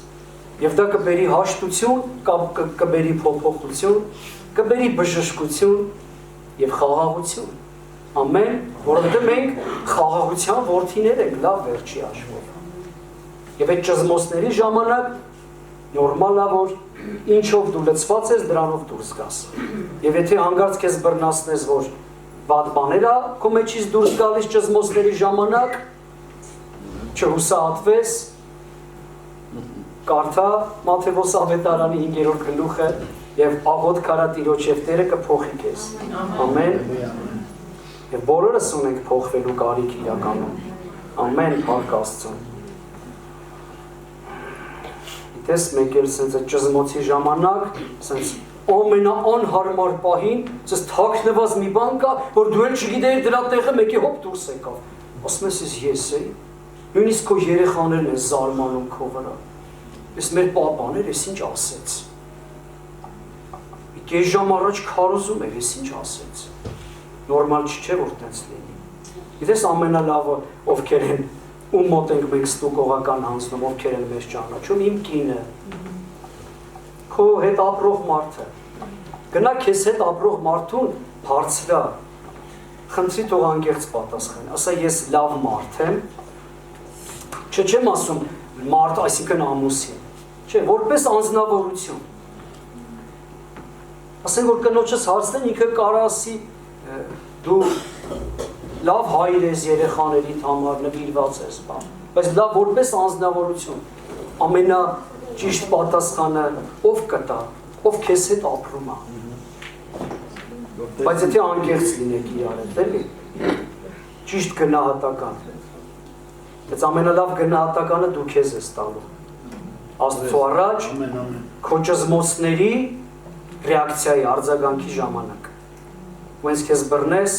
եւ դա կբերի հաշտություն, կբերի փոփոխություն, կբերի բժշկություն եւ խաղաղություն։ Ամեն, որովհետեւ մենք խաղաղության որդիներ ենք, լավ վերջի հաշվով։ Եվ այդ ճզմոցների ժամանակ նորմալ է, որ ինչով դու լցված ես, դրանով դուրս գաս։ Եվ եթե հանգարց քեզ բռնացնես, որ վատ բաներ է քո մեջից դուրս գալիս ճզմոցների ժամանակ, չհուսահատվես, կարդա Մատթեոս ավետարանի 5-րդ գլուխը եւ աղոտ քարա Տիրոջ եւ Տերը կփոխի քեզ։ Ամեն։ Եվ բոլորս ունենք փոխվելու կարիք իրականում։ Ամեն, փառք Աստծուն։ Դες մեկ էլ sense ճզմոցի ժամանակ, sense ամենաանհարմար պահին, sense թաքնված մի բան կա, որ դու էլ չգիտեիր դրա տեղը մեկի հոպ դուրս եկավ։ Ասում ես էի։ Նույնիսկ քո երեխաներն են զարմանում քո վրա։ Ես մեր պապան էր, ես ինչ ասեց։ Կես ժամ առաջ քարոզում էր, ես ինչ ասեց։ Նորմալ չէ, որ տենց լինի։ Գիտես ամենալավը ովքեր են, ում մոտ ենք մենք ստուգողական հանձնում, ովքեր են մեզ ճանաչում, իմ կինը, քո հետ ապրող մարդը։ Գնա քեզ հետ ապրող մարդուն բարձրա, խնդրի թող անկեղծ պատասխան, ասա ես լավ մարդ եմ, չեմ ասում մարդ, այսինքն ամուսին, չէ, որպես անձնավորություն։ Ասենք որ կնոջս հարցնեն, ինքը կարա ասի դու լավ հայր ես երեխաներիդ համար, նվիրված ես, բայց լավ որպես անձնավորություն, ամենաճիշտ պատասխանը ով կտա, ով քեզ հետ ապրում է։ Բայց եթե անկեղծ լինեք իրար հետ, էլի, ճիշտ գնահատական։ Բայց ամենալավ գնահատականը դու քեզ ես տալու։ Աստծո առաջ քո ճզմոցների ռեակցիայի արձագանքի ժամանակ։ Ոնց քեզ բռնես,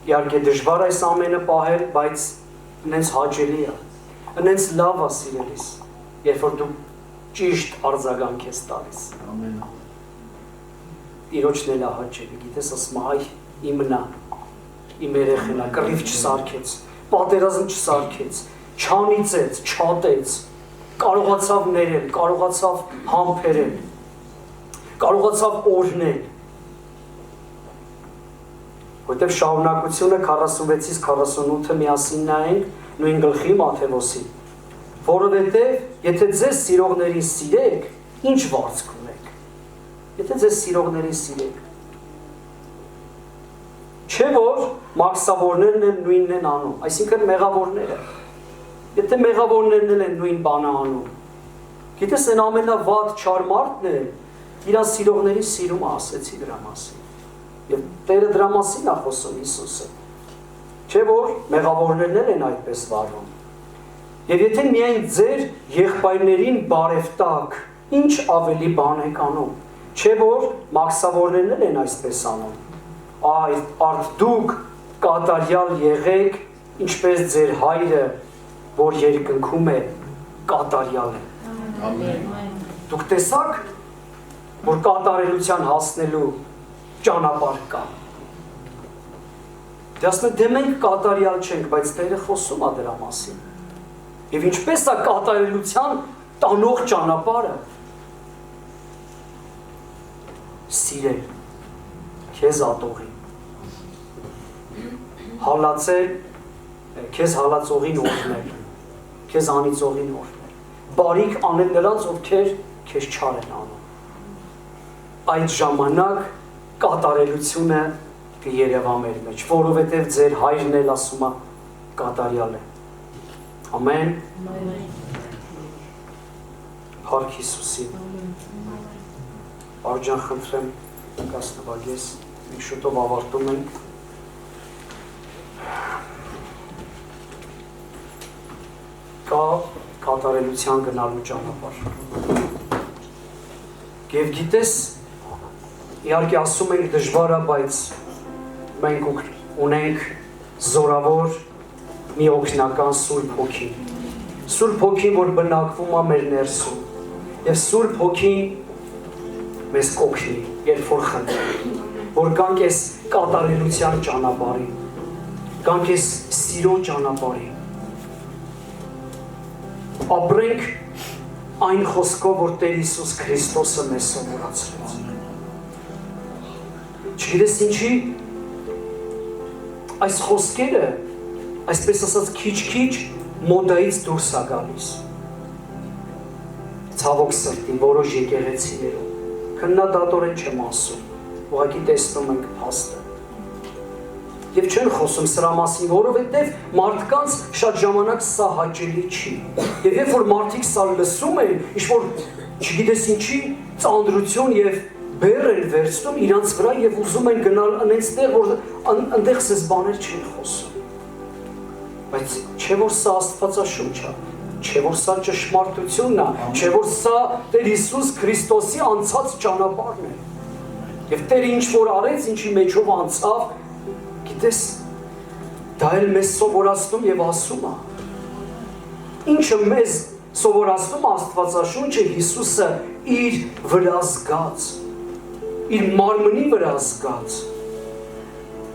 իհարկե դժվար այս ամենը պահել, բայց նենց հաճելի է, նենց լավ է սիրելիս, երբ որ դու ճիշտ արձագանք ես տալիս։ Տիրոջն էլ է հաճելի, գիտես ասում այ իմն է, իմ երեխան է, կռիվ չսարքեց, պատերազմ չսարքեց, չանիծեց, չատեց, կարողացավ ներել, կարողացավ համբերել, կարողացավ օրհնել։ Որտեվ շարունակությունը 46-ից 48-ը միասին նայենք նույն գլխի Մատթեոսի։ Որովհետև եթե ձեզ սիրողներին սիրեք, ինչ վարձք ունեք։ Եթե ձեզ սիրողներին սիրեք։ Չէ որ մաքսավորներն են նույնն են անում, այսինքն մեղավորները։ Եթե մեղավորներն են նույն բանը անում, գիտես այն ամենավատ չար մարդն է, իր սիրողների սիրումը ասեցի դրա մասին։ Եվ Տերը դրա մասին է խոսում Հիսուսը։ Չէ որ մեղավորներն են այդպես վարվում։ Եվ եթե միայն ձեր եղբայրներին բարև տաք, ինչ ավելի բան եք անում։ Չէ որ մաքսավորներն են այսպես անում։ Արդ դուք կատարյալ եղեք, ինչպես ձեր հայրը, որ երկնքում է, կատարյալ է։ Ամեն։ Դուք տեսաք, որ կատարելության հասնելու ճանապարհ կա։ Դե ասում են, դե մենք կատարյալ չենք, բայց Տերը խոսում է դրա մասին։ Եվ ինչպես է կատարելության տանող ճանապարհը։ Սիրել, քեզ ատողին։ Հալածել, քեզ հալածողին օրհնել, քեզ անիծողին օրհնել։ Բարիք անել նրանց, ովքեր քեզ չար են անում։ Այդ ժամանակ կատարելությունը կերևա մեր մեջ, որովհետև ձեր հայրն էլ ասում է կատարյալ է։ Ամեն։ Փառք Հիսուսին։ Արժան խնդրեմ, գաս նվագես, մենք շուտով ավարտում ենք։ Կա կատարելության գնալու ճանապարհ։ Եվ գիտես, իհարկե ասում ենք դժվար է, բայց մենք ունենք զորավոր մի օգնական Սուրբ Հոգին։ Սուրբ Հոգին, որ բնակվում է մեր ներսում։ Եվ Սուրբ Հոգին մեզ կօգնի, երբ որ խնդրենք, որ գանք այս կատարելության ճանապարհին, գանք այս սիրո ճանապարհին։ Ապրենք այն խոսքով, որ Տեր Հիսուս Քրիստոսը մեզ սովորացրեց։ Չգիտես ինչի, այս խոսքերը, այսպես ասած, քիչ-քիչ մոդայից դուրս է գալիս։ Ցավոք սրտի, որոշ եկեղեցիներում, քննադատորեն չեմ ասում, ուղղակի տեսնում ենք փաստը։ Եվ չեն խոսում սրա մասին, որովհետև մարդկանց շատ ժամանակ սա հաճելի չի։ Եվ երբ որ մարդիկ սա լսում են, ինչ-որ չգիտես ինչի, ծանրություն եւ բեռ են վերցնում իրանց վրա եւ ուզում են գնալ այնտեղ, որ այնտեղ սես բաներ չեն խոսում։ Բայց չէ որ սա Աստվածաշունչ է, չէ որ սա ճշմարտությունն է, չէ որ սա Տեր Հիսուս Քրիստոսի անցած ճանապարհն է։ Եվ Տերը ինչ որ արեց, ինչի մեջով անցավ, գիտես, դա էլ մեզ սովորացնում եւ ասում է։ Ինչը մեզ սովորացնում Աստվածաշունչը, Հիսուսը իր վրա զգաց, իր մարմնի վրա զգաց,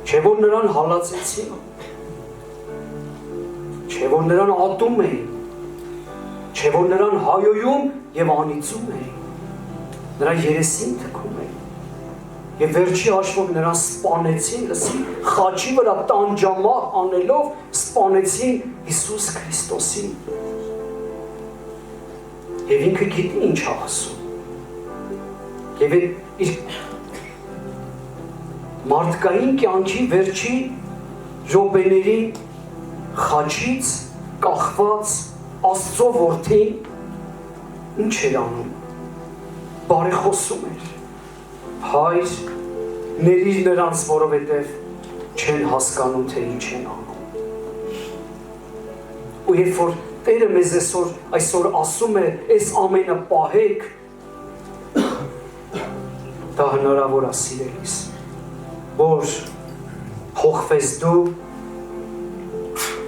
չէ որ նրան հալածեցին, չէ որ նրան ատում էին, չէ որ նրան հայոյում եւ անիծում էին, նրա երեսին թքում էին, եւ վերջի հաշվով նրան սպանեցին, լսի, խաչի վրա տանջամահ անելով սպանեցին Հիսուս Քրիստոսին։ Եվ ինքը գիտի ինչ է ասում։ Եվ իր մարդկային կյանքի վերջի րոպեներին խաչից կախված Աստծո որդին ինչ էր անում։ Բարեխոսում էր։ Հայր, ներիր նրանց, որովհետև չեն հասկանում, թե ինչ են անում։ Ու երբ որ Տերը մեզ այսօր ասում է, այս ամենը պահեք, դա հնարավոր է սիրելիս, որ փոխվես դու,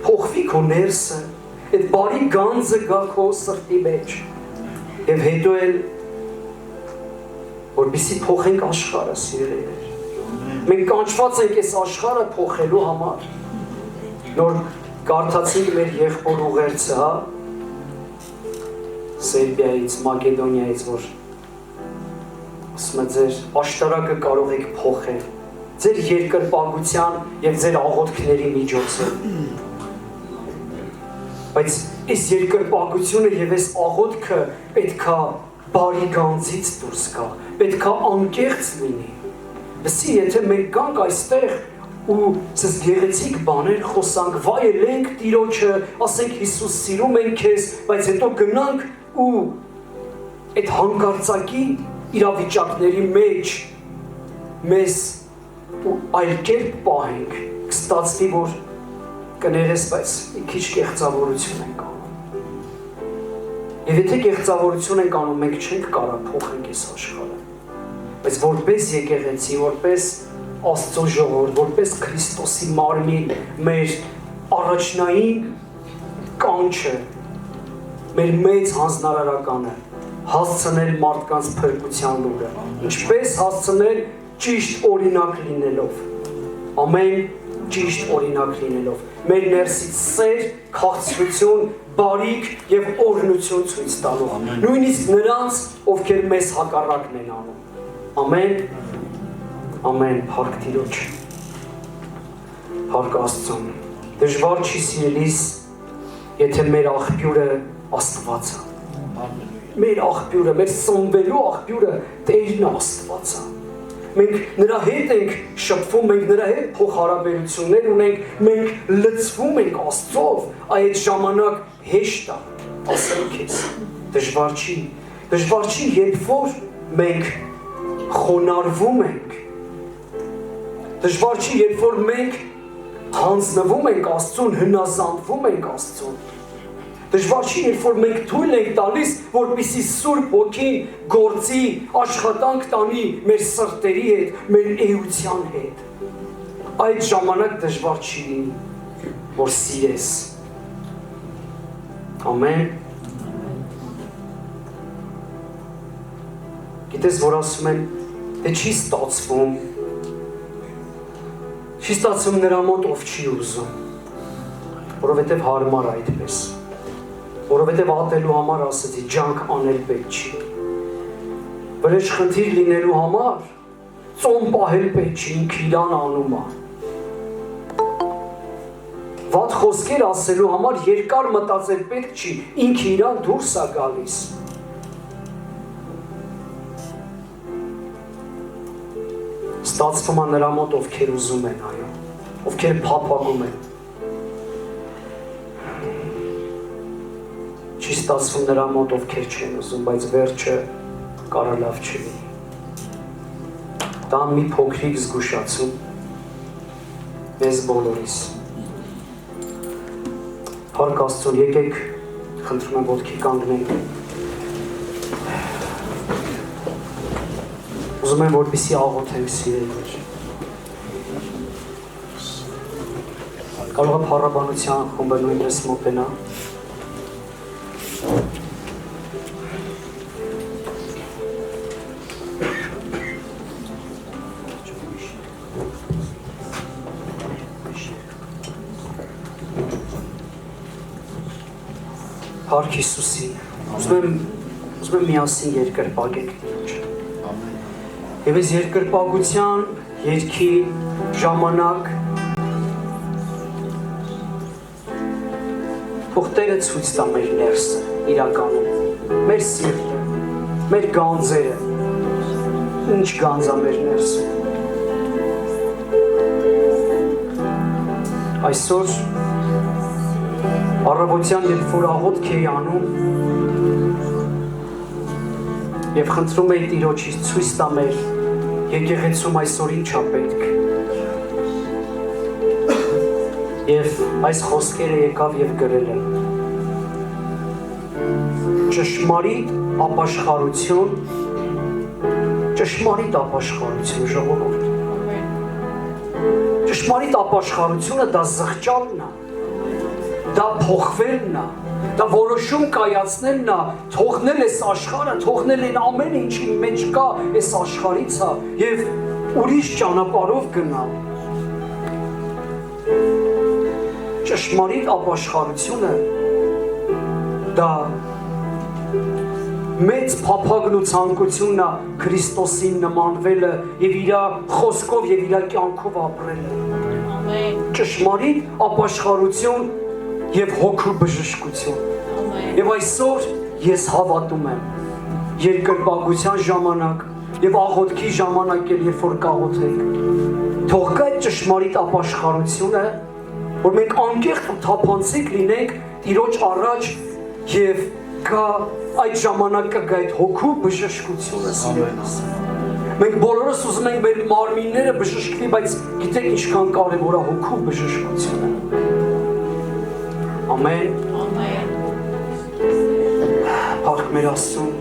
փոխվի քո ներսը, այդ բարի գանձը գա քո սրտի մեջ, եւ հետո էլ որպեսզի փոխենք աշխարհը, սիրելիներ։ Մենք կանչված ենք այս աշխարհը փոխելու համար։ Նոր կարդացինք մեր եղբոր ուղերձը, հա։ Սերբիայից, Մակեդոնիայից, որ ասում է ձեր աշտարակը կարող եք փոխել ձեր երկրպագության եւ ձեր աղոթքների միջոցով։ Բայց այս երկրպագությունը եւ այս աղոթքը պետքա բարի գանձից դուրս գա, պետքա անկեղծ լինի։ Բսի եթե մենք գանք այստեղ ու ցես գեղեցիկ բաներ խոսանք, վայելենք Տիրոջը, ասենք Հիսուս սիրում ենք քեզ, բայց հետո գնանք ու այդ հանկարծակի իրավիճակների մեջ մեզ ու այլ կերպ պահենք, կստացվի, որ կներես, բայց մի քիչ կեղծավորություն ենք անում։ Եվ եթե կեղծավորություն ենք անում, մենք չենք կարող փոխենք այս աշխարհը։ Բայց որպես եկեղեցի, որպես Աստծո ժողովուրդ, որպես Քրիստոսի մարմին, մեր առաջնային կանչը, մեր մեծ հանձնարարականը հասցնել մարդկանց փրկության լուրը, ինչպես հասցնել ճիշտ օրինակ լինելով, ամեն ճիշտ օրինակ լինելով, մեր ներսից սեր, քաղցրություն, բարիք եւ օրհնություն ցույց տալով, նույնիսկ նրանց, ովքեր մեզ հակառակն են անում։ Ամեն, ամեն, փառք Տիրոջ, փառք Աստծուն։ Դժվար չի սիրելիս, եթե մեր աղբյուրը Աստված է։ Մեր աղբյուրը, մեր սնվելու աղբյուրը Տերն Աստված է։ Մենք նրա հետ ենք շփվում, մենք նրա հետ փոխհարաբերություններ ունենք, մենք լցվում ենք Աստծով, այդ ժամանակ հեշտ է, ասեմ քեզ, դժվար չի, երբ որ մենք խոնարհվում ենք, դժվար չի, երբ որ մենք հանձնվում ենք Աստծուն, հնազանդվում ենք Աստծուն, դժվար չի, երբ որ մենք թույլ ենք տալիս, որպեսզի Սուրբ Հոգին գործի, աշխատանք տանի մեր սրտերի հետ, մեր էության հետ։ Այդ ժամանակ դժվար չի լինի, որ սիրես։ Ամեն։ Գիտես, որ ասում են, թե չի ստացվում նրա մոտ, ով չի ուզում, որովհետև հարմար այդպես, որովհետև ատելու համար ասեցի, ջանք անել պետք չի, վրեժ խնդիր լինելու համար, ծոմ պահել պետք չի, ինքը իրան անում է, վատ խոսքեր ասելու համար երկար մտածել պետք չի, ինքը իրան դուրս է գալիս, ստացվում է նրա մոտ, ովքեր ուզում են, այո, ովքեր փափագում են, չի ստացվում նրա մոտ, ովքեր չեն ուզում, բայց վերջը կարա լավ չլինի։ Դա մի փոքրիկ զգուշացում մեզ բոլորիս։ Փառք Աստծուն, եկեք, խնդրում եմ ոտքի կանգնենք։ Ուզում եմ, որպեսզի աղոթենք սիրելիներ։ Կարող է փառաբանության խումբը նույնպես մոտենա։ Փառք Հիսուսի, ուզում եմ միասին երկրպագենք Տիրոջը։ Եվ այս երկրպագության երգի ժամանակ թող Տերը ցույց տա մեր ներսը, իրականում, մեր սիրտը, մեր գանձերը, ինչ գանձ է մեր ներսում։ Այսօր առավոտյան, երբ որ աղոթք էի անում եւ խնդրում էի Տիրոջից ցույց տա մեր եկեղեցում այսօր ինչ է պետք։ Եվ այս խոսքերը եկավ եւ գրել եմ։ Ճշմարիտ ապաշխարություն ժողովուրդ։ Ճշմարիտ ապաշխարությունը դա զղջալն է, դա փոխվելն է, դա որոշում կայացնելն է, թողնել այս աշխարհը, թողնել այն ամեն ինչի մեջ կա այս աշխարհից է եւ ուրիշ ճանապարհով գնալ։ Ճշմարիտ ապաշխարությունը դա մեծ փափագն ու ցանկությունն է Քրիստոսին նմանվելը եւ իր խոսքով եւ իր կյանքով ապրելը։ Ամեն։ Ճշմարիտ ապաշխարություն եւ հոգու բժշկություն։ Ամեն։ Եվ այսօր ես հավատում եմ երկրպագության ժամանակ եւ աղոթքի ժամանակ էլ երբ որ կաղոթենք, թող կա ճշմարիտ ապաշխարությունը, որ մենք անկեղծ ու թափանցիկ լինենք Տիրոջ առաջ եւ կա այդ ժամանակը գա այդ հոգու բժշկությունը սիրելիս։ Մենք բոլորս ուզում ենք մեր մարմինները բժշկվի, բայց գիտեք ինչքան կարևոր է հոգու բժշկությունը։ Ամեն։ Ամեն։ Փառք մեր Աստծուն։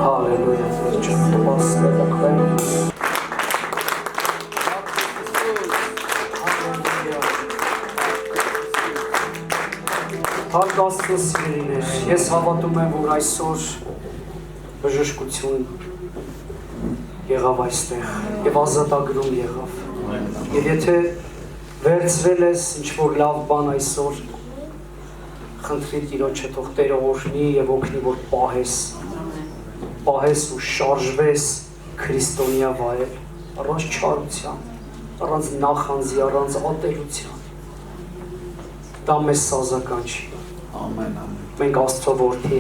Հալելույա։ Փառք Աստծո սիրելիներ, ես հավատում եմ, որ այսօր բժշկություն եղավ այստեղ եւ ազատագրում եղավ։ Եվ եթե վերցրել ես ինչ-որ լավ բան այսօր, խնդրի Տիրոջը թող Տերը օրհնի եւ օգնի, որ պահես ու շարժվես քրիստոնյա վայել, առանց չարության, առանց նախանձի, առանց ատելության։ Դա մեզ սազական չի։ Ամեն, ամեն։ Մենք Աստծո որդի։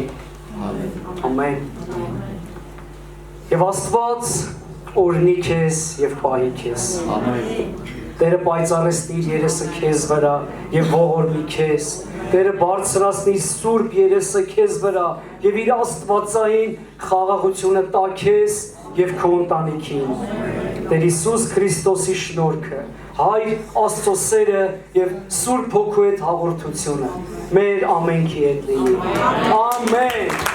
Ամեն։ Եվ Աստված օրհնի քեզ եւ պահի քեզ։ Ամեն։ Տերը պայծառեցնի իր երեսը քեզ վրա եւ ողորմի քեզ։ Տերը բարձրացնի սուրբ երեսը քեզ վրա եւ իր աստվածային խաղաղությունը տա քեզ եւ քո ընտանիքին։ Տեր Հիսուս Քրիստոսի շնորհքը, Հայր Աստծո սերը եւ Սուրբ Հոգու հետ հաղորդությունը մեր ամենքի հետ լինի։ Ամեն։